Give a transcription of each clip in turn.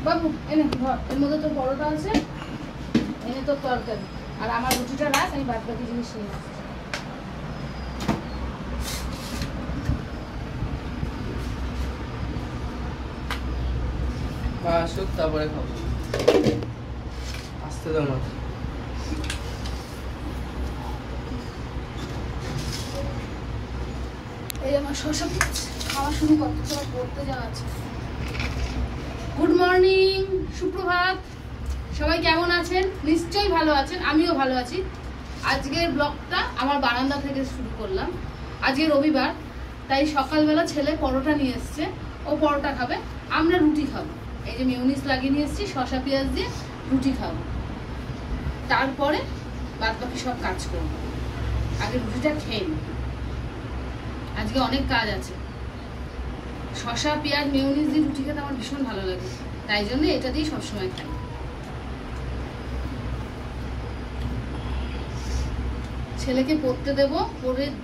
বাবু এনে ধর, এর মধ্যে তোর পরোটা আছে, এনে তোর তরকারি, আর আমার রুটিটা রাখ, আমি বাদ বাকি জিনিস নিয়ে আসছি। আসুক তারপরে খাবো, আসতে দাও না। এই আমার শসা খাওয়া শুরু করতে, তোরা পড়তে যাওয়া আছে। গুড মর্নিং, সুপ্রভাত, সবাই কেমন আছেন? নিশ্চয়ই ভালো আছেন, আমিও ভালো আছি। আজকের ব্লগটা আমার বারান্দা থেকে শুরু করলাম। আজকে রবিবার, তাই সকালবেলা ছেলে পরোটা নিয়ে এসছে, ও পরোটা খাবে, আমরা রুটি খাবো। এই যে মিউনিস লাগিয়ে নিয়ে এসছি, শসা পেঁয়াজ দিয়ে রুটি খাবো, তারপরে বাদ বাকি সব কাজ করবো। আগে রুটিটা খেয়ে নিই, আজকে অনেক কাজ আছে। শসা পেঁয়াজ মিউনিস দিয়ে রুটি খেতে আমার ভীষণ ভালো লাগে, তাই জন্য এটা দিয়ে সবসময় খাই। ছেলেকে পড়তে দেবো,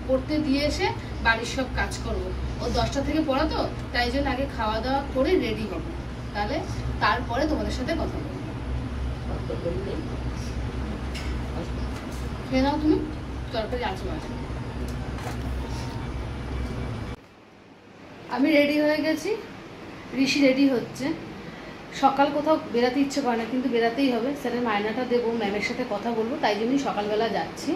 পড়তে দিয়ে এসে বাড়ির সব কাজ করব। ও 10টা থেকে পড়া তো, তাই জন্য আগে খাওয়া দাওয়া করে রেডি হবো, তাহলে তারপরে তোমাদের সাথে কথা বলবো। খেয়ে নাও তুমি, তরকারি আছে মাঝে। আমি রেডি হয়ে গেছি, ঋষি রেডি হচ্ছে। সকাল কোথাও বেরাতে ইচ্ছে করে না, কিন্তু বেরাতেই হবে। স্যারের মায়নাটা দেবো, ম্যামের সাথে কথা বলবো, তাই জন্যই সকালবেলা যাচ্ছি।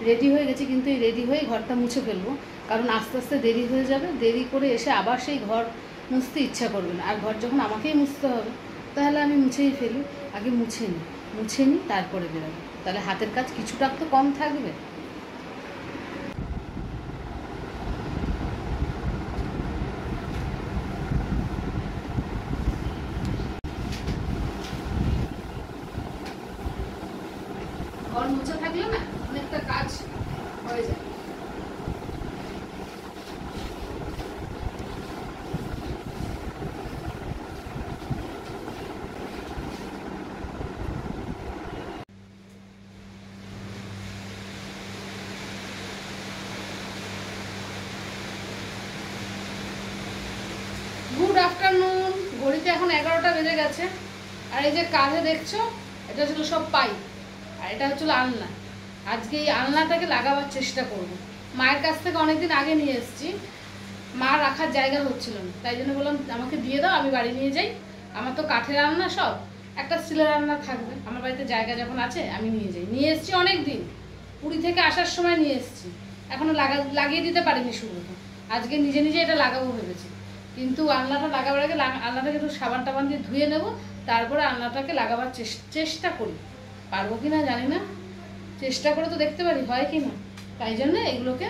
রেডি হয়ে গেছি, কিন্তু এই রেডি হয়ে ঘরটা মুছে ফেলবো, কারণ আস্তে আস্তে দেরি হয়ে যাবে। দেরি করে এসে আবার সেই ঘর মুছতে ইচ্ছা করবে না, আর ঘর যখন আমাকেই মুছতে হবে, তাহলে আমি মুছেই ফেলি। আগে মুছে নিই তারপরে বেরোবো, তাহলে হাতের কাজ কিছুটা তো কম থাকবে। ঘর মুছে থাকলে না অনেকটা কাজ হয়ে যায়। গুড আফটারনুন, ঘড়িতে এখন 11টা বেজে গেছে। আর এই যে কাঁধে দেখছো, এটা ছিল সব পাইপ, আর এটা হচ্ছিল আলনা। আজকে এই আলনাটাকে লাগাবার চেষ্টা করব। মায়ের কাছ থেকে অনেকদিন আগে নিয়ে এসেছি, মা রাখার জায়গা হচ্ছিল না, তাই জন্য বললাম আমাকে দিয়ে দাও, আমি বাড়ি নিয়ে যাই। আমার তো কাঠের আলনা সব, একটা স্টিলের আলনা থাকবে। আমার বাড়িতে জায়গা যখন আছে আমি নিয়ে যাই। নিয়ে এসেছি অনেক দিন, পুরী থেকে আসার সময় নিয়ে এসেছি, এখনও লাগিয়ে দিতে পারিনি শুরুতে। আজকে নিজে নিজে এটা লাগাবো ভেবেছি, কিন্তু আলনাটা লাগাবার আগে আলনাটাকে একটু সাবান টাবান দিয়ে ধুয়ে নেব, তারপরে আলনাটাকে লাগাবার চেষ্টা করি। পারবো কি না জানি না, চেষ্টা করে তো দেখতে পারি হয় কি না। তাই জন্য এগুলোকে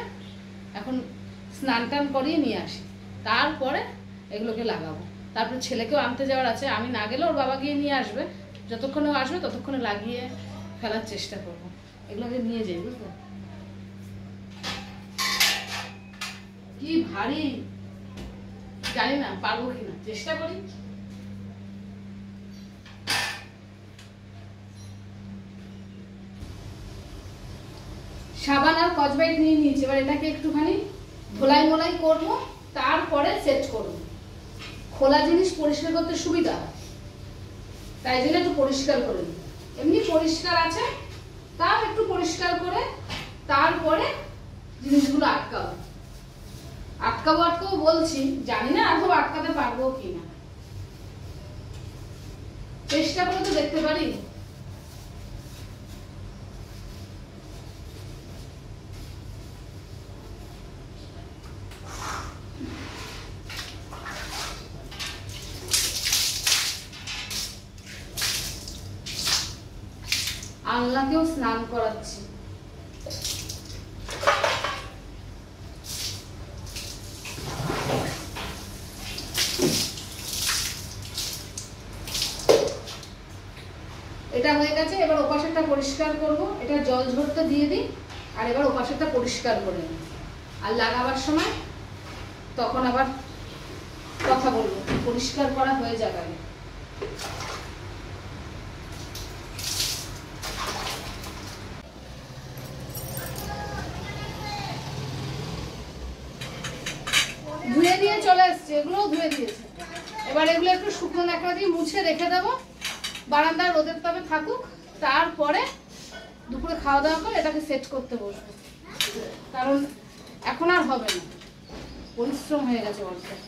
এখন স্নান টান করিয়ে নিয়ে আসি, তারপরে এগুলোকে লাগাবো। তারপরে ছেলেকেও আনতে যাওয়ার আছে, আমি না গেলে ওর বাবা গিয়ে নিয়ে আসবে। যতক্ষণে ও আসবে ততক্ষণে লাগিয়ে ফেলার চেষ্টা করবো। এগুলোকে নিয়ে যাই, বুঝলো? কি ভারী, জানি না পারবো কিনা, চেষ্টা করি। সাবান আর কচবাইট নিয়ে নিয়েছি, এবার এটাকে একটুখানি ধোলাই মোলাই করবো, তারপরে সেট করবো। খোলা জিনিস পরিষ্কার করতে সুবিধা হয়, তাই জন্য একটু পরিষ্কার করে নিই। এমনি পরিষ্কার আছে, তাও একটু পরিষ্কার করে তারপরে জিনিসগুলো আটকাবো বলছি, জানি না আদৌ আটকাতে পারবো কিনা, চেষ্টা করে তো দেখতে পারি। আল্লাহকেও স্নান করাচ্ছি। এটা হয়ে গেছে, এবার ওপাশেরটা পরিষ্কার করব। এটা জল ঝরতে দিয়ে দিই, আর এবার ওপাশেরটা পরিষ্কার করে নিই। আর লাগাবার সময় তখন আবার কথা বলবো, পরিষ্কার করা হয়ে যাবে। ধুয়ে দিয়ে চলে এসছে, এগুলোও ধুয়ে দিয়েছে। এবার এগুলো একটু শুকনো ন্যাকড়া দিয়ে মুছে রেখে দেবো, বারান্দার রোদের তাপে থাকুক। তারপরে দুপুরে খাওয়া দাওয়া করে এটাকে সেট করতে বসবো, কারণ এখন আর হবে না, পরিশ্রম হয়ে গেছে অর্ধেক।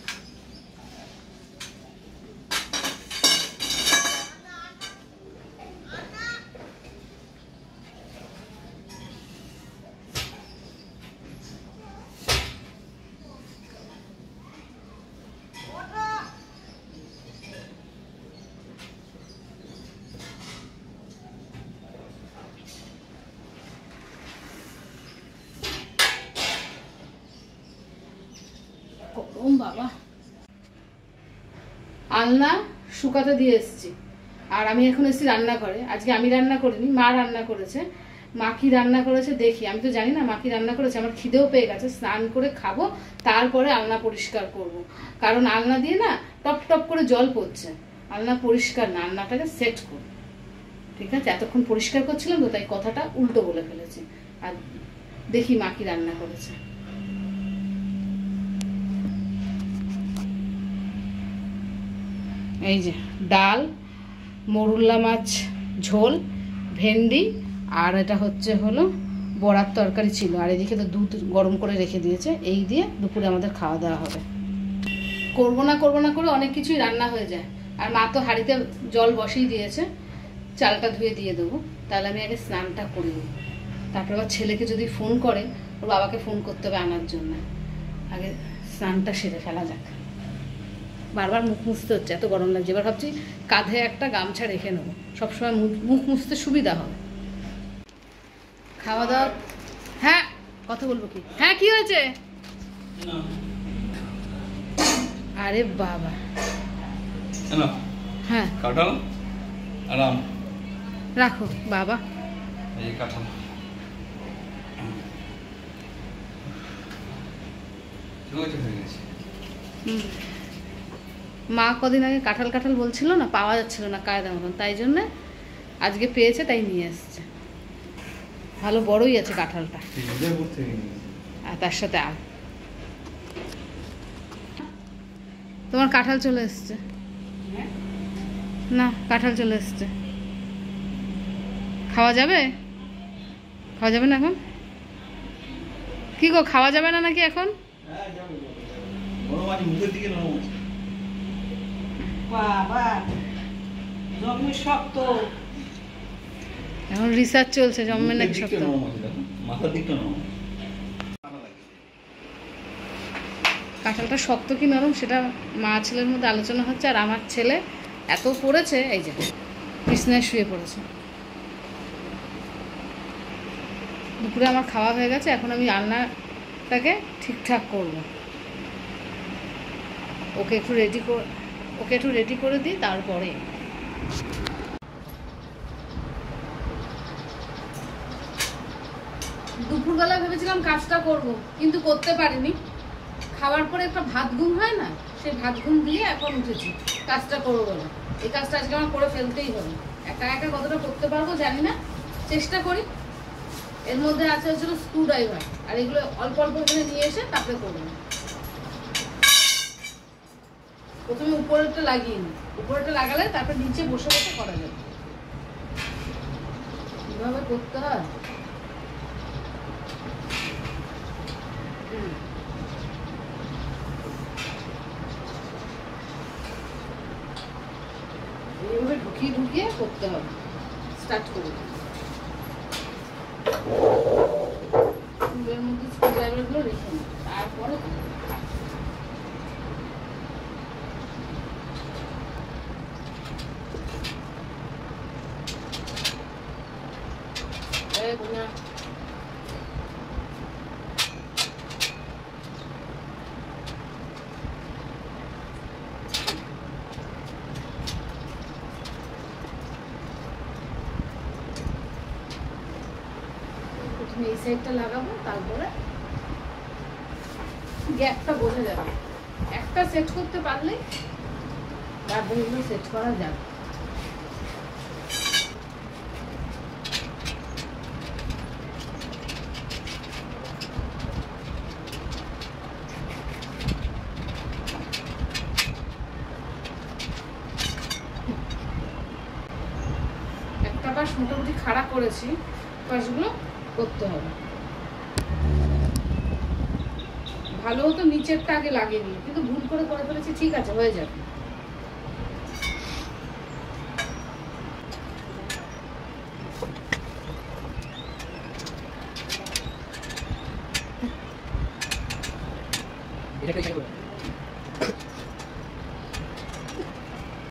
বাবা, আলনা শুকাতে দিয়ে এসছি, আর আমি এখন এসেছি রান্না করে। আজকে আমি রান্না করিনি, মা রান্না করেছে। মা কি রান্না করেছে দেখি, আমি তো জানি না মা কি রান্না করেছে। আমার খিদেও পেয়ে গেছে, স্নান করে খাবো, তারপরে আলনা পরিষ্কার করব। কারণ আলনা দিয়ে না টপ টপ করে জল পড়ছে, আলনা পরিষ্কার না, আলনাটাকে সেট করব। ঠিক আছে, এতক্ষণ পরিষ্কার করছিলাম তো, তাই কথাটা উল্টো বলে ফেলেছি। আর দেখি মা কি রান্না করেছে। এই যে ডাল, মরুল্লা মাছ ঝোল, ভেন্ডি, আর এটা হলো বড়ার তরকারি ছিল, আর এদিকে তো দুধ গরম করে রেখে দিয়েছে। এই দিয়ে দুপুরে আমাদের খাওয়া দাওয়া হবে। করবো না করে অনেক কিছুই রান্না হয়ে যায়। আর মা তো হাঁড়িতে জল বসিয়ে দিয়েছে, চালটা ধুয়ে দিয়ে দেবো। তাহলে আমি আগে স্নানটা করি, তারপর আবার ছেলেকে যদি ফোন করে, ওর বাবাকে ফোন করতে হবে আনার জন্য। আগে স্নানটা সেরে ফেলা যাক। বারবার মুখ মুছতে হচ্ছে, এত গরম লাগছে। এবার ভাবছি কাঁধে একটা গামছা রেখে নেবো, সবসময় মুখ মুছতে সুবিধা হবে। খাওয়া দাওয়া, হ্যাঁ কথা বলবো কি? হ্যাঁ কি হয়েছে? আরে বাবা, হ্যাঁ কাঁঠাল আরাম রাখো বাবা। এই কাঁঠাল মা কদিন আগে কাঁঠাল বলছিল না, পাওয়া যাচ্ছিল না কায়দা মতন, তাই জন্য আজকে পেয়েছে, তাই নিয়ে এসছে। ভালো বড়ই আছে কাঁঠালটা, আর তার সাথে আম। তোমার কাঁঠাল চলে এসছে না, কাঁঠাল চলে এসছে। খাওয়া যাবে? খাওয়া যাবে না এখন? কি গো, খাওয়া যাবে না নাকি এখন? এখন রিসার্চ চলছে জন্মের নাকি শক্ত। কাঁঠালটা শক্ত কি নরম সেটা মা ছেলের মধ্যে আলোচনা হচ্ছে। আর আমার ছেলে এত পড়েছে, এই যে বিছনায় শুয়ে পড়েছে। দুপুরে আমার খাওয়া হয়ে গেছে, এখন আমি রান্নাটাকে ঠিকঠাক করব। ওকে একটু রেডি করে দিই, তারপরে দুপুরবেলা ভেবেছিলাম কাজটা করব, কিন্তু করতে পারিনি। খাওয়ার পরে একটা ভাত ঘুম হয় না, সেই ভাত ঘুম দিয়ে এখন উঠেছি কাজটা করবো বলে। এই কাজটা আজকে আমার করে ফেলতেই হবে। একা একা কতটা করতে পারবো জানি না, চেষ্টা করি। এর মধ্যে আছে হচ্ছিল স্ক্রু ড্রাইভার, আর এগুলো অল্প অল্প করে নিয়ে এসে তারপরে করবো। প্রথমে উপরেরটা লাগিয়ে নিই, উপরেরটা লাগালে তারপর নিচে বসে বসে করা যাবে। কিভাবে করতে হয় এইভাবে ঢুকিয়ে করতে হবে। স্টার্ট করব। এর মধ্যে স্ক্রুড্রাইভারগুলো রেখে নিই, তারপরে এই সাইডটা লাগাবো, তারপরে গ্যাপটা বোঝা যাবে। একটা সেট করতে পারলে তারপরে এগুলো সেট করা যাবে। পাশ মোটামুটি খাড়া করেছি, পাশগুলো করতে হবে। ভালো হতো নিচেরটা আগে লাগিয়ে নিই, কিন্তু ভুল করে ফেলেছি। ঠিক আছে, হয়ে যাবে।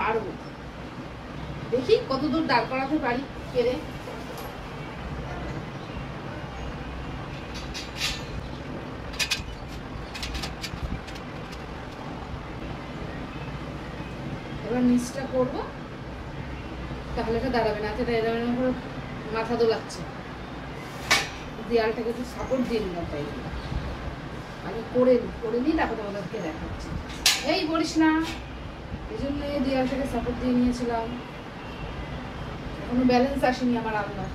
পারবো, দেখি কতদূর দাঁড় করাতে পারি পেরে। এবার নিচটা করবো, তাহলে এটা দাঁড়াবে না। এটা এরকম করে মাথা দোলাচ্ছে, দেয়ালটাকে একটু সাপোর্ট দিয়ে নিলাম। তাই আগে করে নিই, তারপর তোমাদেরকে দেখাচ্ছি। এই বলিস না, এই জন্য এই দেয়ালটাকে সাপোর্ট দিয়ে নিয়েছিলাম। কোনো ব্যালেন্স আসেনি আমার আল্লাহ।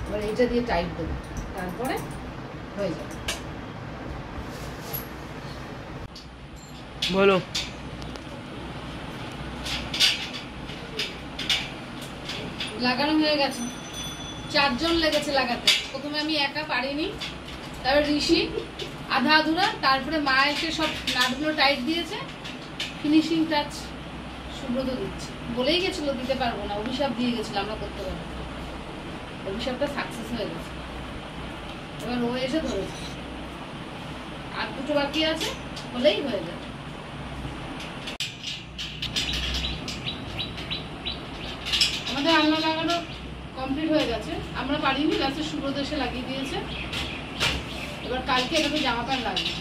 এবার এইটা দিয়ে টাইট দেবো, তারপরে হয়ে যাবে। বলো। লাগানো হয়ে গেছে, 4 জন লেগেছে লাগাতে। প্রথমে আমি একা পারিনি, তারপর ঋষি আধা আধুরা, তারপরে মা এসে সব নাটগুলো টাইট দিয়েছে। ফিনিশিং টাচ সুব্রত দিচ্ছে, বলেই গেছিল দিতে পারবো না, অভিশাপ দিয়ে গেছিল আমরা করতে পারবো। অভিশাপটা সাকসেস হয়ে গেছে, এবার ও এসে ধরেছে। আর 2টো বাকি আছে, হলেই হয়ে যাবে। আমাদের আলনা লাগানো কমপ্লিট হয়ে গেছে, আমরা পারিনি, লাস্টে সুব্রত এসে লাগিয়ে দিয়েছে। এবার কালকে এটাকে জামা প্যান্ট লাগবে,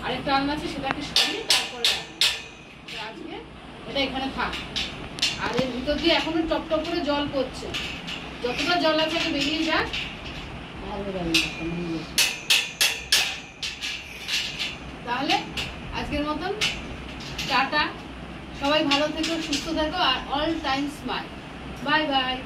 আরেকটা আলনা আছে সেটাকে সরিয়ে তারপরে আজকে এটা এখানে থাক। আর এর ভিতর দিয়ে এখনো টপ টপ করে জল পড়ছে, যতটা জল আছে এটা বেরিয়ে যাক। তাহলে আজকের মতন টাটা, সবাই ভালো থেকো, সুস্থ থেকো, আর all time smile. Bye by.